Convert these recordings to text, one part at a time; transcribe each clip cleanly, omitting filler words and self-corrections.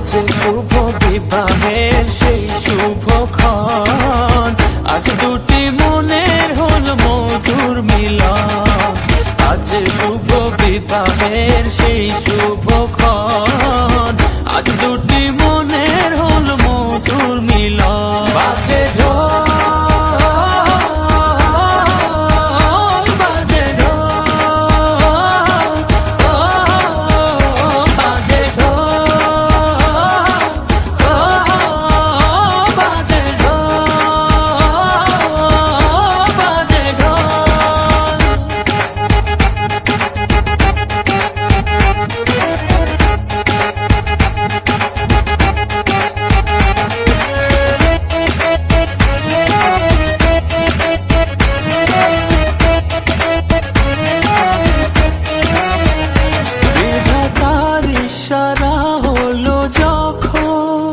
আজ শুভ বিবাহের সেই শুভক্ষণ, আজ দুটি মনের হল মধুর মিলন। আজ শুভ বিবাহের সেই শুভক্ষণ, আজ দুটি মনের হল মধুর মিলন। বাজে ঢোল, বাজে ঢোল, বাজে ঢোল, বাজে ঢোল, বাজে ঢোল। বিধাতার ইশারা হলো যখন,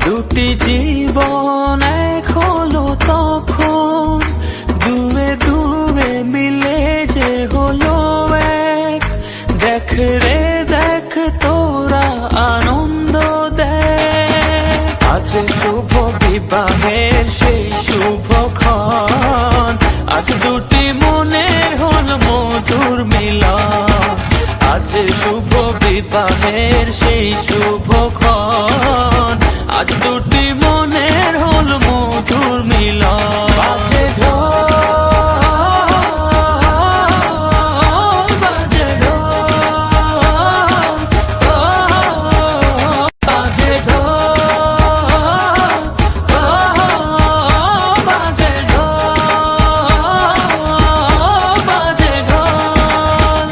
দুটি জীবন এক হলো তখন, দুয়ে দুয়ে মিলে যে হলো এক। দেখ রে দেখ তোরা আনন্দ দেখ, আজ শুভ বিবাহের সেই শুভক্ষণ, আজ দুটি মনের হল মধুর মিলন। আজ শুভ বিবাহের সেই শুভক্ষণ, আজ দুটি মনের হল মধুর মিলন। বাজে ঢোল, বাজে ঢোল, বাজে ঢোল, বাজে ঢোল, বাজে ঢোল।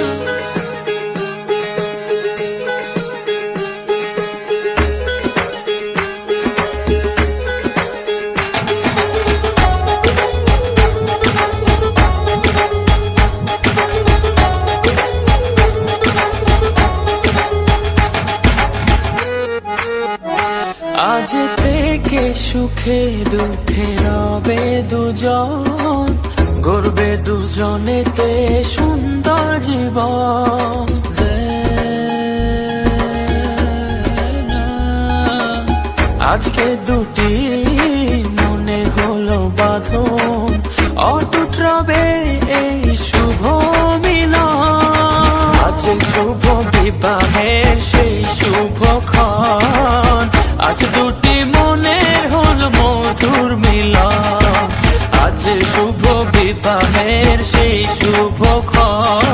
আজ থেকে সুখে দুঃখে রবে দুজন, গড়বে দুজনেতে সুন্দর জীবন। আজকে দুটি মনে হলো বাঁধন, অটুট রবে এই শুভ মিলন। আজ শুভ বিবাহের সেই শুভক্ষণ, আজ দুটি মনের হল মধুর মিলন। আজ শুভ বিবাহের সেই শুভক্ষণ,